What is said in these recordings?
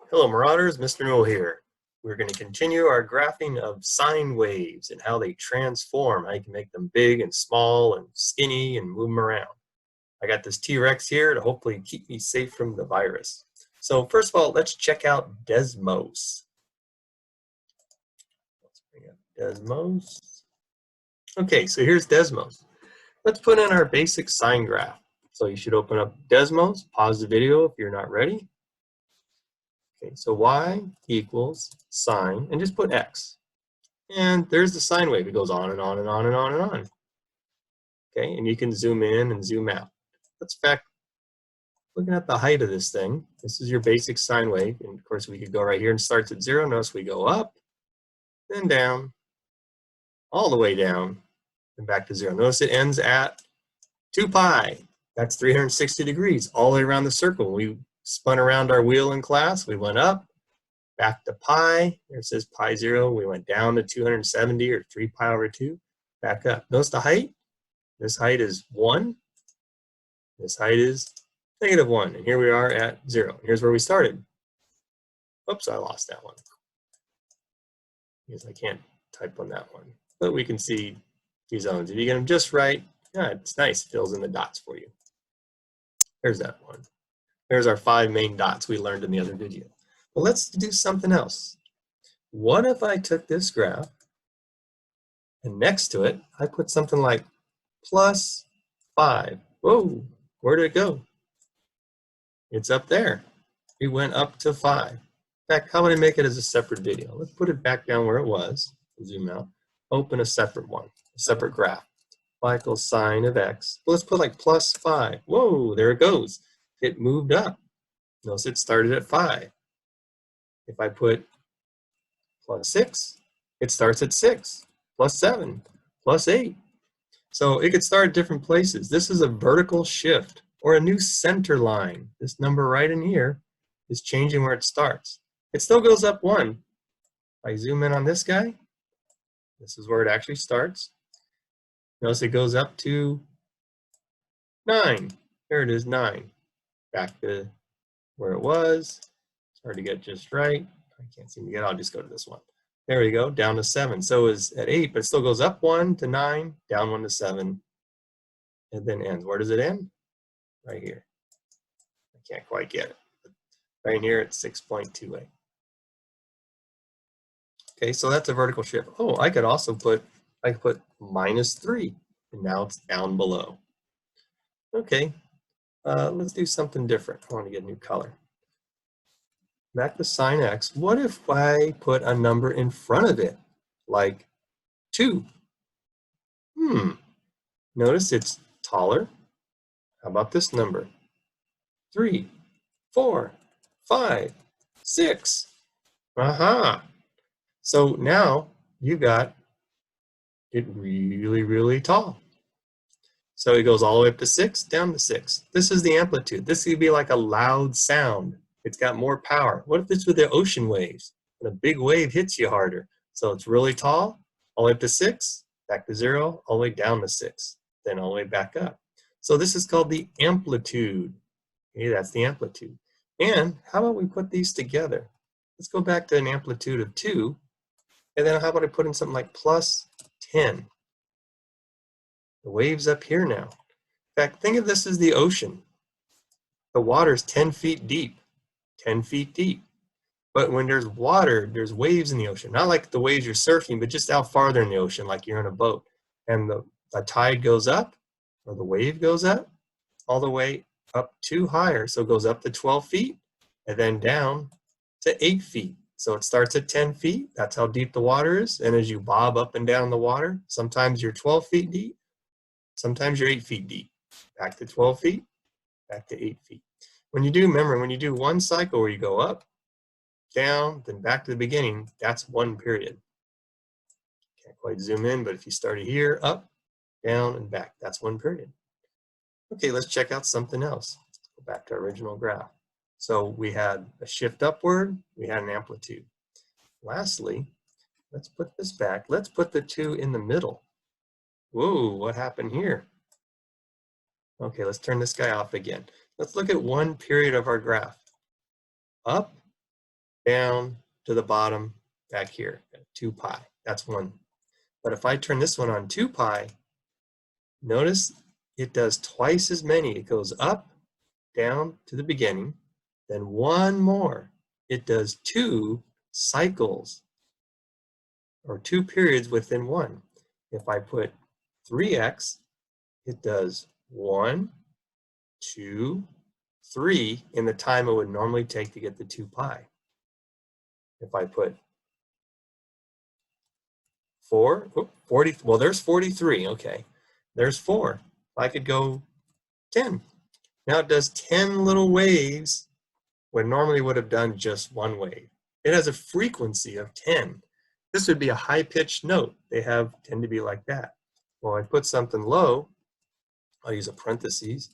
Hello Marauders, Mr. Newell here. We're going to continue our graphing of sine waves and how they transform, how you can make them big and small and skinny and move them around. I got this T-Rex here to hopefully keep me safe from the virus. So first of all, let's check out Desmos. Let's bring up Desmos. Okay, so here's Desmos. Let's put in our basic sine graph. So you should open up Desmos, pause the video if you're not ready. Okay, so y equals sine, and just put x. And there's the sine wave. It goes on and on and on and on and on. Okay, and you can zoom in and zoom out. Let's back, looking at the height of this thing. This is your basic sine wave. And of course, we could go right here and starts at 0. Notice we go up, then down, all the way down, and back to 0. Notice it ends at 2 pi. That's 360 degrees all the way around the circle. We spun around our wheel in class. We went up, back to pi. There it says pi 0. We went down to 270 or 3 pi over 2. Back up. Notice the height. This height is 1. This height is -1. And here we are at 0. Here's where we started. Oops, I lost that one. Because I can't type on that one. But we can see these zones. If you get them just right, yeah, it's nice. It fills in the dots for you. There's that one. There's our 5 main dots we learned in the other video. Well, let's do something else. What if I took this graph and next to it, I put something like +5. Whoa, where did it go? It's up there. It went up to 5. In fact, how would I make it as a separate video? Let's put it back down where it was. Zoom out. Open a separate one, a separate graph. Y equals sine of x. Well, let's put like +5. Whoa, there it goes. It moved up. Notice it started at 5. If I put +6, it starts at 6, +7, +8. So it could start at different places. This is a vertical shift or a new center line. This number right in here is changing where it starts. It still goes up 1. If I zoom in on this guy, this is where it actually starts. Notice it goes up to 9. There it is, 9. Back to where it was. It's hard to get just right. I can't seem to get it. I'll just go to this one. There we go, down to 7. So it's at 8, but it still goes up 1 to 9, down 1 to 7, and then ends. Where does it end? Right here. I can't quite get it. But right here at 6.28. Okay, so that's a vertical shift. Oh, I could also put, -3, and now it's down below. Okay, let's do something different. I want to get a new color. Back to sine x. What if I put a number in front of it, like 2? Notice it's taller. How about this number? 3, 4, 5, 6. Aha! So now you got it really, really tall. So it goes all the way up to 6, down to 6. This is the amplitude. This could be like a loud sound. It's got more power. What if it's with the ocean waves? And a big wave hits you harder. So it's really tall, all the way up to 6, back to 0, all the way down to 6, then all the way back up. So this is called the amplitude. Okay, that's the amplitude. And how about we put these together? Let's go back to an amplitude of 2. And then how about I put in something like +10? The wave's up here now. In fact, think of this as the ocean. The water's 10 feet deep. 10 feet deep. But when there's water, there's waves in the ocean. Not like the waves you're surfing, but just out farther in the ocean, like you're in a boat. And the tide goes up, or the wave goes up, all the way up to higher. So it goes up to 12 feet, and then down to 8 feet. So it starts at 10 feet. That's how deep the water is. And as you bob up and down the water, sometimes you're 12 feet deep, sometimes you're 8 feet deep. Back to 12 feet, back to 8 feet. When you do, remember, when you do one cycle where you go up, down, then back to the beginning, that's one period. Can't quite zoom in, but if you started here, up, down, and back, that's one period. Okay, let's check out something else. Let's go back to our original graph. So we had a shift upward, we had an amplitude. Lastly, let's put this back. Let's put the 2 in the middle. Whoa, what happened here? Okay, let's turn this guy off again. Let's look at one period of our graph. Up, down to the bottom back here, 2 pi. That's one. But if I turn this one on 2 pi, notice it does twice as many. It goes up, down to the beginning, then one more. It does 2 cycles or 2 periods within one. If I put 3x, it does 1, 2, 3 in the time it would normally take to get the 2 pi. If I put 4, 40, well, there's 43, okay. There's 4. I could go 10. Now it does 10 little waves when normally would have done just one wave. It has a frequency of 10. This would be a high-pitched note. They tend to be like that. Well, I put something low, I'll use a parentheses.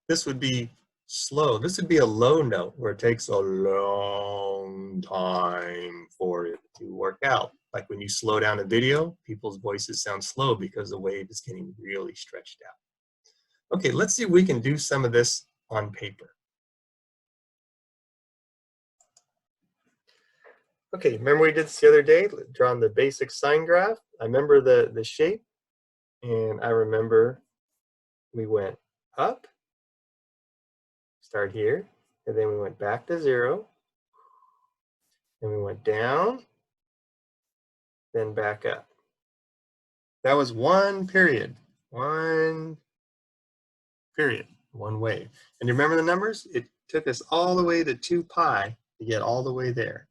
This would be slow. This would be a low note where it takes a long time for it to work out. Like when you slow down a video, people's voices sound slow because the wave is getting really stretched out. Okay, let's see if we can do some of this on paper. Okay, remember we did this the other day, drawing the basic sine graph? I remember the shape, and I remember we went up, start here, and then we went back to 0, and we went down, then back up. That was one period, one wave. And you remember the numbers? It took us all the way to 2 pi to get all the way there.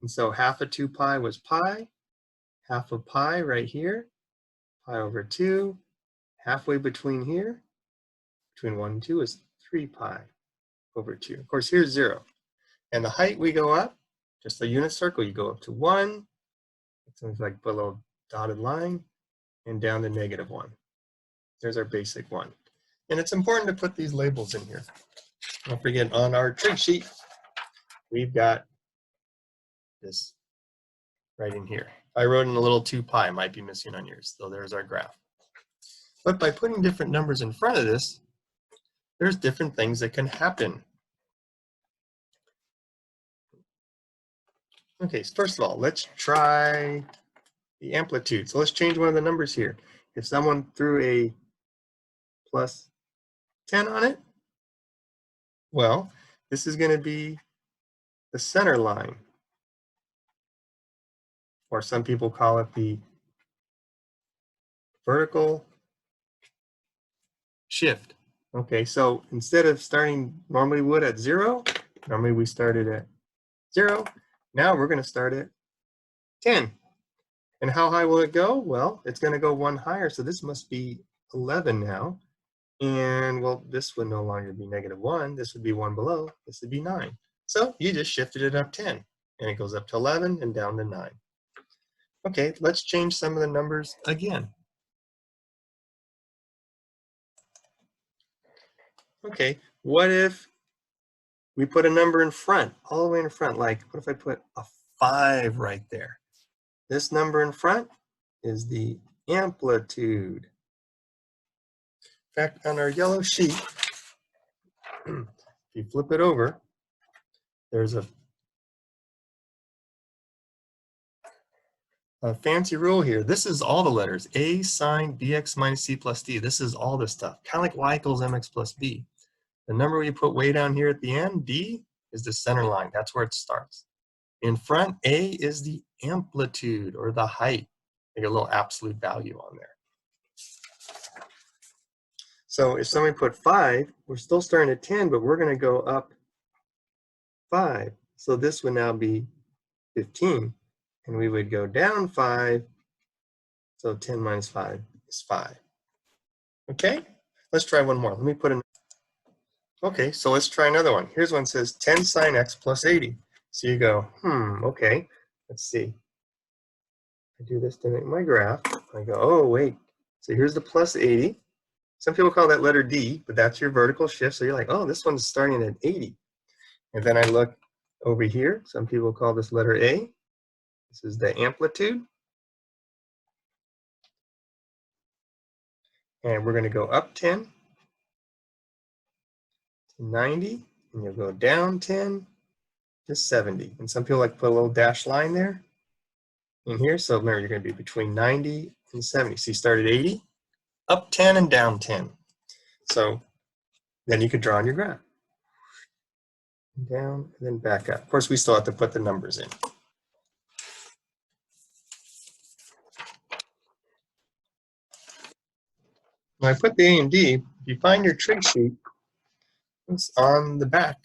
And so half of 2 pi was pi, half of pi right here, pi over 2, halfway between here, between 1 and 2 is 3 pi over 2. Of course, here's 0. And the height we go up, just a unit circle, you go up to 1, something like below dotted line, and down to -1. There's our basic one. And it's important to put these labels in here. Don't forget, on our trig sheet, we've got this right in here. I wrote in a little 2 pi, it might be missing on yours. So there's our graph. But by putting different numbers in front of this, there's different things that can happen. Okay, so first of all, let's try the amplitude. So let's change one of the numbers here. If someone threw a plus 10 on it, well, this is going to be the center line. Or some people call it the vertical shift. Okay, so instead of starting normally would at 0, normally we started at 0. Now we're going to start at 10. And how high will it go? Well, it's going to go one higher, so this must be 11 now. And well, this would no longer be -1. This would be one below. This would be 9. So you just shifted it up 10, and it goes up to 11 and down to 9. Okay, let's change some of the numbers again. Okay, what if we put a number in front, all the way in front? Like, what if I put a 5 right there? This number in front is the amplitude. In fact, on our yellow sheet, if you flip it over, there's a fancy rule here. This is all the letters. A sine bx minus c plus d. This is all this stuff. Kind of like y equals mx plus b. The number we put way down here at the end, d, is the center line. That's where it starts. In front, a is the amplitude or the height. They get a little absolute value on there. So if somebody put 5, we're still starting at 10, but we're going to go up 5. So this would now be 15. And we would go down 5. So 10 minus 5 is 5. Okay, let's try one more. Let me put in. Okay, so let's try another one. Here's one that says 10 sine x plus 80. So you go, okay, let's see. I do this to make my graph. I go, oh, wait. So here's the plus 80. Some people call that letter D, but that's your vertical shift. So you're like, oh, this one's starting at 80. And then I look over here. Some people call this letter A. This is the amplitude. And we're going to go up 10 to 90. And you'll go down 10 to 70. And some people like to put a little dashed line there in here. So remember, you're going to be between 90 and 70. So you start at 80, up 10 and down 10. So then you could draw on your graph. Down and then back up. Of course, we still have to put the numbers in. When I put the A and D, if you find your trig sheet, it's on the back.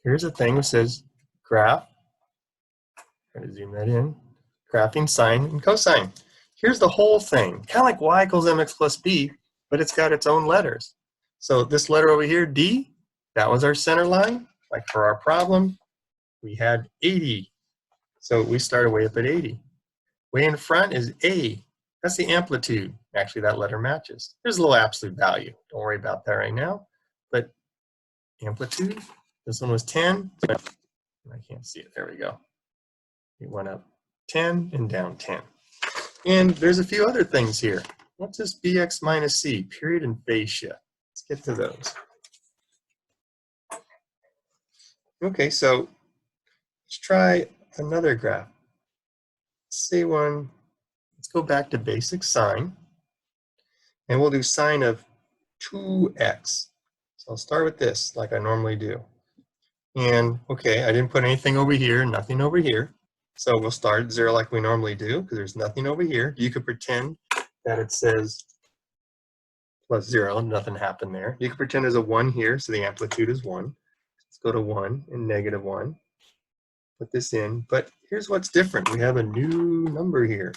Here's a thing that says graph. Try to zoom that in. Graphing sine and cosine. Here's the whole thing. Kind of like y equals mx plus b, but it's got its own letters. So this letter over here, D, that was our center line. Like for our problem, we had 80. So we started way up at 80. Way in front is A. That's the amplitude. Actually, that letter matches. There's a little absolute value. Don't worry about that right now. But amplitude, this one was 10. I can't see it. There we go. It went up 10 and down 10. And there's a few other things here. What's this bx minus c? Period and phase shift. Let's get to those. Okay, so let's try another graph. Let's say one. Let's go back to basic sine. And we'll do sine of 2x. So I'll start with this like I normally do. And okay, I didn't put anything over here, nothing over here. So we'll start at 0 like we normally do because there's nothing over here. You could pretend that it says plus 0, nothing happened there. You could pretend there's a 1 here, so the amplitude is 1. Let's go to 1 and negative 1. Put this in, but here's what's different. We have a new number here.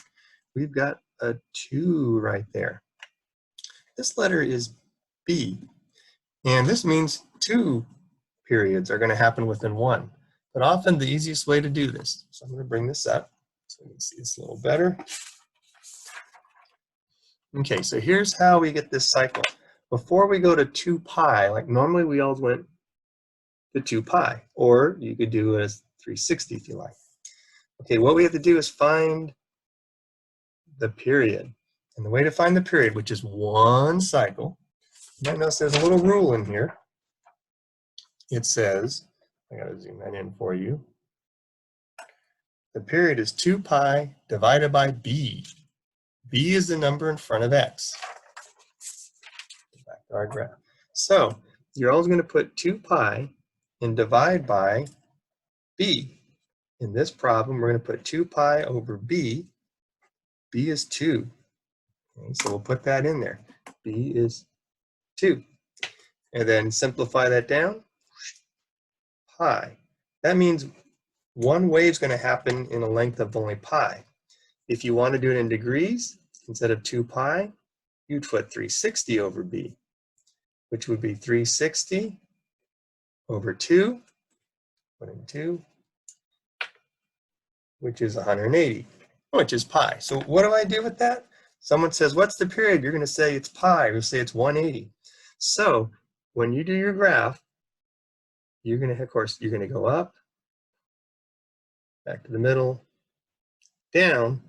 We've got a 2 right there. This letter is B, and this means 2 periods are going to happen within 1. But often the easiest way to do this, so I'm going to bring this up so we can see this a little better. Okay, so here's how we get this cycle. Before we go to 2 pi, like normally we always went to 2 pi, or you could do it as 360 if you like. Okay, what we have to do is find the period. And the way to find the period, which is one cycle, you might notice there's a little rule in here. It says, I gotta zoom that in for you. The period is 2 pi divided by b. B is the number in front of x. Back to our graph. So you're always going to put 2 pi and divide by b. In this problem, we're going to put 2 pi over b. B is 2. Okay, so we'll put that in there. B is 2. And then simplify that down. Pi. That means one wave is going to happen in a length of only pi. If you want to do it in degrees, instead of 2 pi, you'd put 360 over b, which would be 360 over 2, put in 2, which is 180, which is pi. So what do I do with that? Someone says, what's the period? You're going to say it's pi, or say it's 180. So when you do your graph, you're going to, of course, you're going to go up, back to the middle, down,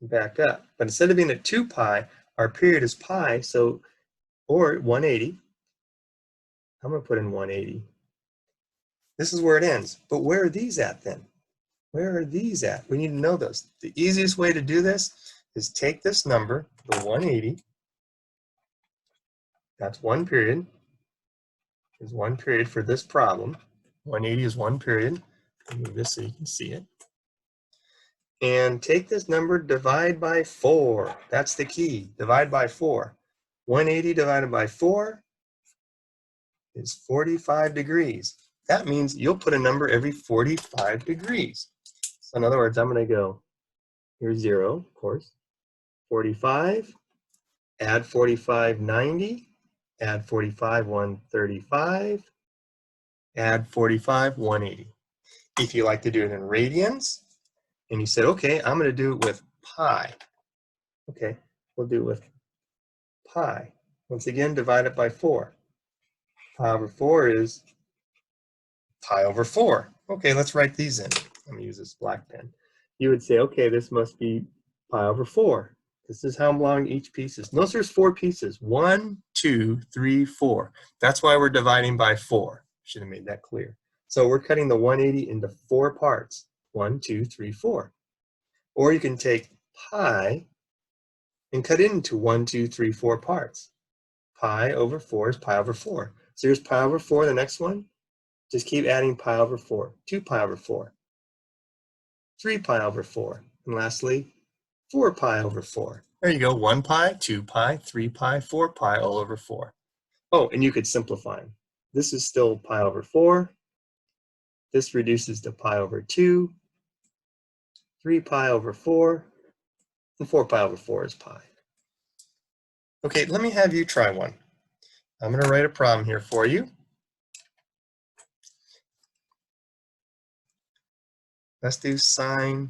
back up. But instead of being at 2 pi, our period is pi, so, or 180. I'm going to put in 180. This is where it ends. But where are these at then? Where are these at? We need to know those. The easiest way to do this is take this number, the 180. That's one period. Is one period for this problem. 180 is one period. I'll move this so you can see it. And take this number, divide by 4. That's the key. Divide by 4. 180 divided by 4 is 45 degrees. That means you'll put a number every 45 degrees. So in other words, I'm going to go, here's 0, of course, 45, add 45, 90, add 45, 135, add 45, 180. If you like to do it in radians, and you said, okay, I'm going to do it with pi. Okay, we'll do it with pi. Once again, divide it by 4. Pi over 4 is pi over 4. Okay, let's write these in. I'm going to use this black pen. You would say, okay, this must be pi over 4. This is how long each piece is. Notice there's 4 pieces. 1, 2, 3, 4. That's why we're dividing by 4. Should have made that clear. So we're cutting the 180 into 4 parts. 1, 2, 3, 4. Or you can take pi and cut it into 1, 2, 3, 4 parts. Pi over 4 is pi over 4. So here's pi over 4, the next one. Just keep adding pi over 4. 2 pi over 4. 3 pi over 4. And lastly, 4 pi over 4. There you go, 1 pi, 2 pi, 3 pi, 4 pi all over 4. Oh, and you could simplify them. This is still pi over 4. This reduces to pi over 2. 3 pi over 4. And 4 pi over 4 is pi. Okay, let me have you try one. I'm going to write a problem here for you. Let's do sine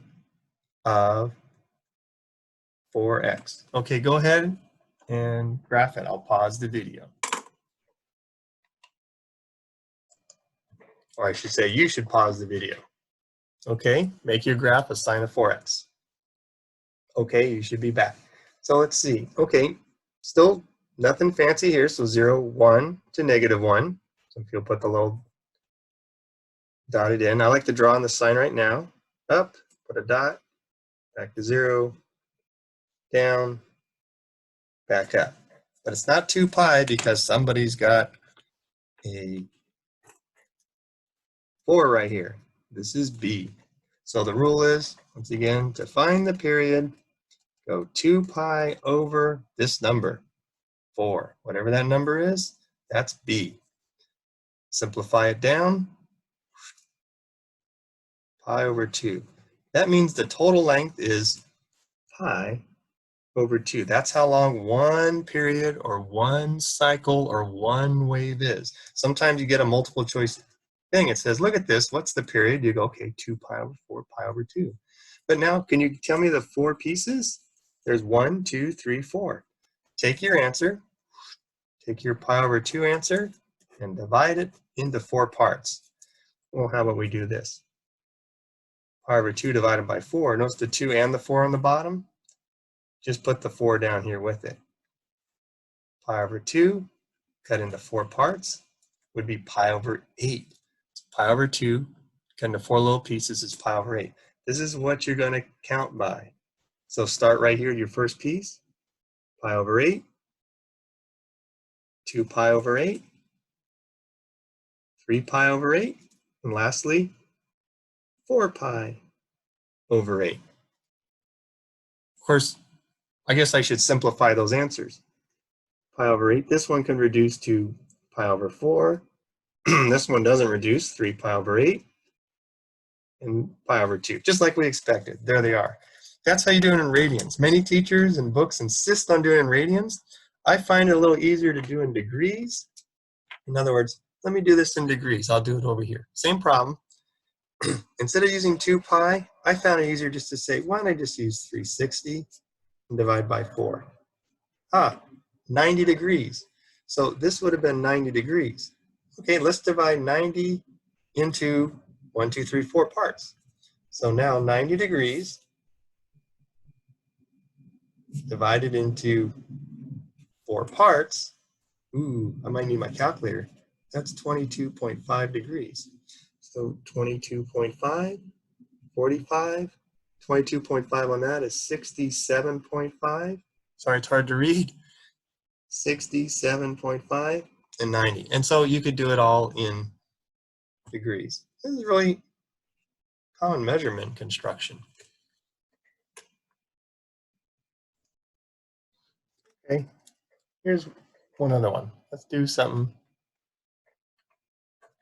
of 4x. Okay, go ahead and graph it. I'll pause the video. Or I should say, you should pause the video. Okay, make your graph a sine of 4x. Okay, you should be back. So let's see. Okay, still nothing fancy here. So 0, 1 to -1. So if you'll put the little dotted in. I like to draw on the sine right now. Up, put a dot, back to 0, down, back up. But it's not 2 pi because somebody's got a 4 right here. This is b. So the rule is, once again, to find the period, go 2 pi over this number, 4. Whatever that number is, that's b. Simplify it down, pi over 2. That means the total length is pi over 2. That's how long one period or one cycle or one wave is. Sometimes you get a multiple choice thing. It says, look at this, what's the period? You go, okay, 2 pi over 4, pi over 2. But now, can you tell me the 4 pieces? There's 1, 2, 3, 4. Take your answer, take your pi over 2 answer, and divide it into 4 parts. Well, how about we do this? Pi over 2 divided by 4. Notice the 2 and the 4 on the bottom? Just put the 4 down here with it. Pi over 2, cut into 4 parts, would be pi over 8. So pi over 2, cut into 4 little pieces is pi over 8. This is what you're going to count by. So start right here, your first piece, pi over 8, 2 pi over 8, 3 pi over 8, and lastly, 4 pi over 8. Of course, I guess I should simplify those answers. Pi over 8, this one can reduce to pi over 4. This one doesn't reduce, 3 pi over 8, and pi over 2, just like we expected. There they are. That's how you do it in radians. Many teachers and books insist on doing it in radians. I find it a little easier to do in degrees. In other words, let me do this in degrees. I'll do it over here. Same problem. Instead of using 2 pi, I found it easier just to say, why don't I just use 360 and divide by 4? 90 degrees. So this would have been 90 degrees. Okay, let's divide 90 into 1, 2, 3, 4 parts. So now 90 degrees divided into 4 parts. Ooh, I might need my calculator. That's 22.5 degrees. So 22.5, 45, 22.5 on that is 67.5. Sorry, it's hard to read. 67.5 and 90. And so you could do it all in degrees. This is really common measurement construction. Okay, here's one other one. Let's do something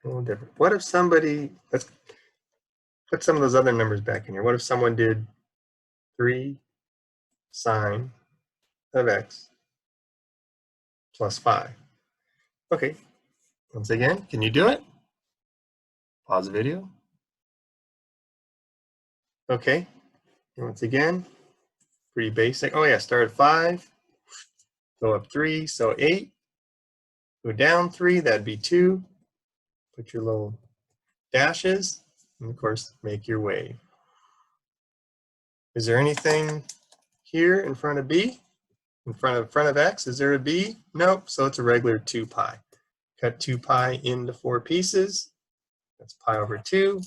a little different. What if somebody, let's put some of those other numbers back in here. What if someone did 3 sine of x plus 5? Okay, once again, can you do it? Pause the video. Okay, and once again, pretty basic. Oh yeah, start at 5, go up 3, so 8. Go down 3, that'd be 2. Put your little dashes, and of course, make your wave. Is there anything here in front of b? In front of x, is there a b? Nope, so it's a regular 2 pi. Cut 2 pi into 4 pieces. That's pi over 2.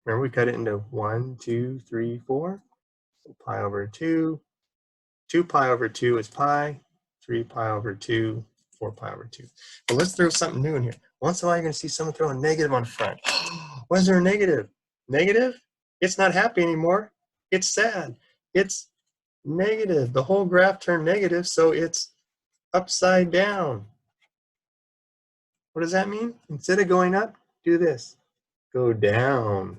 Remember, we cut it into 1, 2, 3, 4. So pi over 2. 2 pi over 2 is pi. 3 pi over 2, 4 pi over 2. But let's throw something new in here. Once in a while, you're going to see someone throw a negative on front. Why is there a negative? Negative? It's not happy anymore. It's sad. It's negative. The whole graph turned negative, so it's upside down. What does that mean? Instead of going up, do this. Go down,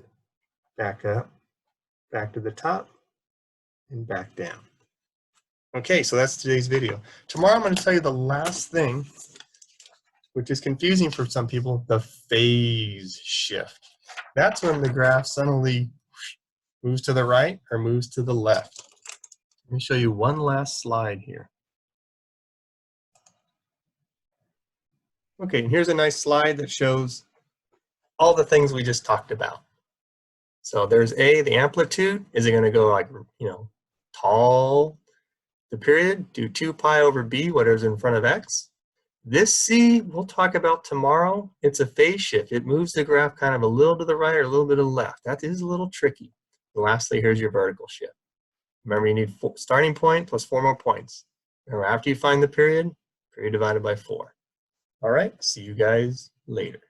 back up, back to the top, and back down. Okay, so that's today's video. Tomorrow I'm going to tell you the last thing, which is confusing for some people, the phase shift. That's when the graph suddenly moves to the right or moves to the left. Let me show you one last slide here. Okay, and here's a nice slide that shows all the things we just talked about. So there's A, the amplitude. Is it going to go like, tall? The period, do 2 pi over b, whatever's in front of x. This C, we'll talk about tomorrow. It's a phase shift. It moves the graph kind of a little to the right or a little bit to the left. That is a little tricky. And lastly, here's your vertical shift. Remember, you need starting point plus 4 more points. Remember, after you find the period divided by 4. All right, see you guys later.